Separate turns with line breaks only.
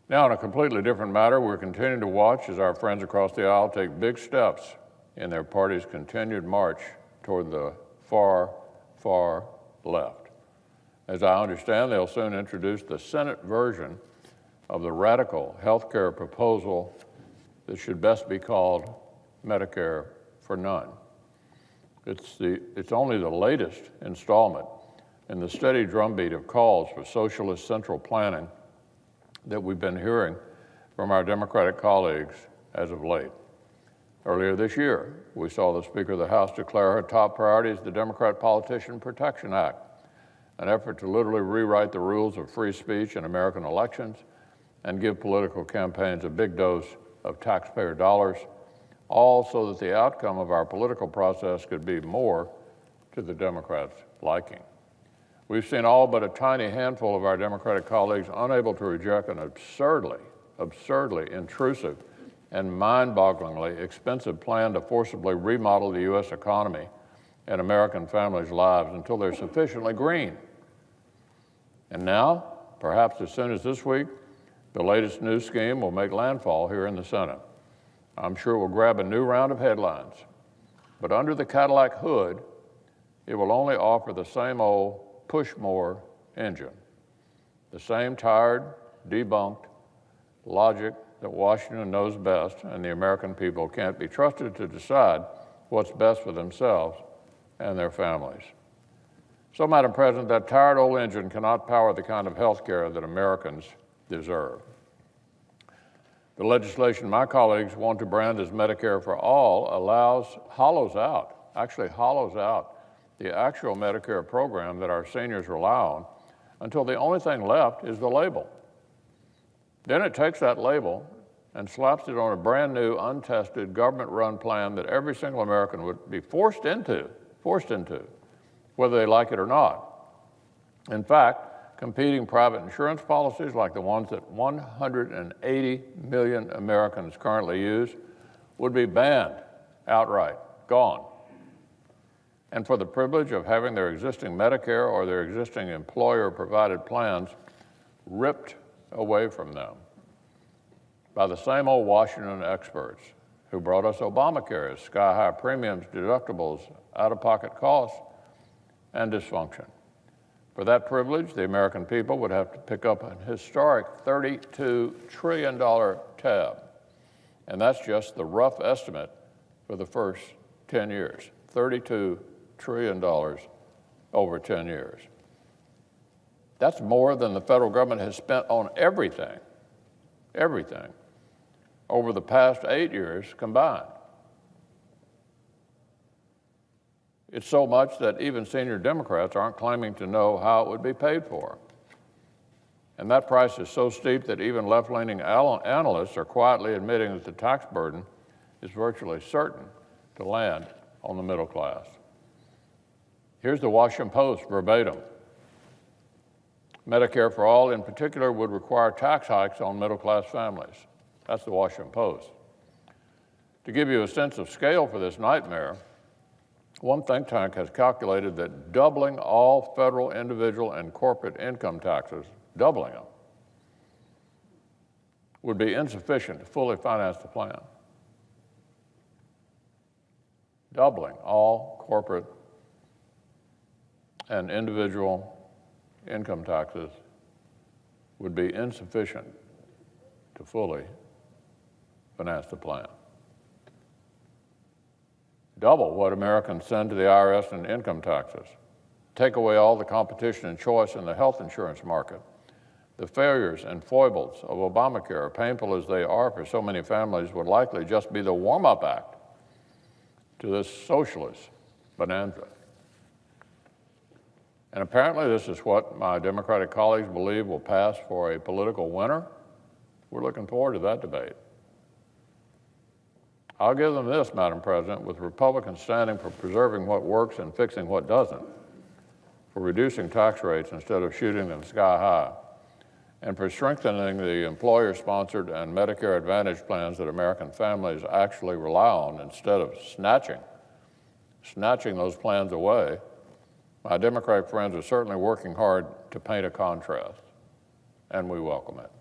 Now, on a completely different matter, we're continuing to watch as our friends across the aisle take big steps in their party's continued march toward the far, far left. As I understand, they'll soon introduce the Senate version of the radical health care proposal that should best be called Medicare for None. It's only the latest installment in the steady drumbeat of calls for socialist central planning that we've been hearing from our Democratic colleagues as of late. Earlier this year, we saw the Speaker of the House declare her top priority is the Democrat Politician Protection Act, an effort to literally rewrite the rules of free speech in American elections and give political campaigns a big dose of taxpayer dollars, all so that the outcome of our political process could be more to the Democrats' liking. We've seen all but a tiny handful of our Democratic colleagues unable to reject an absurdly intrusive and mind-bogglingly expensive plan to forcibly remodel the U.S. economy and American families' lives until they're sufficiently green. And now, perhaps as soon as this week, the latest new scheme will make landfall here in the Senate. I'm sure it will grab a new round of headlines. But under the Cadillac hood, it will only offer the same old push more engine, the same tired, debunked logic that Washington knows best and the American people can't be trusted to decide what's best for themselves and their families. So, Madam President, that tired old engine cannot power the kind of health care that Americans deserve. The legislation my colleagues want to brand as Medicare for All hollows out the actual Medicare program that our seniors rely on until the only thing left is the label. Then it takes that label and slaps it on a brand new, untested, government-run plan that every single American would be forced into, whether they like it or not. In fact, competing private insurance policies like the ones that 180 million Americans currently use would be banned outright, gone. And for the privilege of having their existing Medicare or their existing employer-provided plans ripped away from them by the same old Washington experts who brought us Obamacare as sky-high premiums, deductibles, out-of-pocket costs, and dysfunction. For that privilege, the American people would have to pick up an historic $32 trillion tab. And that's just the rough estimate for the first 10 years, $32 trillion over 10 years. That's more than the federal government has spent on everything, over the past 8 years combined. It's so much that even senior Democrats aren't claiming to know how it would be paid for. And that price is so steep that even left-leaning analysts are quietly admitting that the tax burden is virtually certain to land on the middle class. Here's the Washington Post verbatim. Medicare for All in particular would require tax hikes on middle-class families. That's the Washington Post. To give you a sense of scale for this nightmare, one think tank has calculated that doubling all federal, individual, and corporate income taxes, doubling them, would be insufficient to fully finance the plan. Doubling all corporate and individual income taxes would be insufficient to fully finance the plan. Double what Americans send to the IRS in income taxes. Take away all the competition and choice in the health insurance market. The failures and foibles of Obamacare, painful as they are for so many families, would likely just be the warm-up act to this socialist bonanza. And apparently this is what my Democratic colleagues believe will pass for a political winner. We're looking forward to that debate. I'll give them this, Madam President, with Republicans standing for preserving what works and fixing what doesn't, for reducing tax rates instead of shooting them sky high, and for strengthening the employer-sponsored and Medicare Advantage plans that American families actually rely on instead of snatching those plans away. My Democratic friends are certainly working hard to paint a contrast, and we welcome it.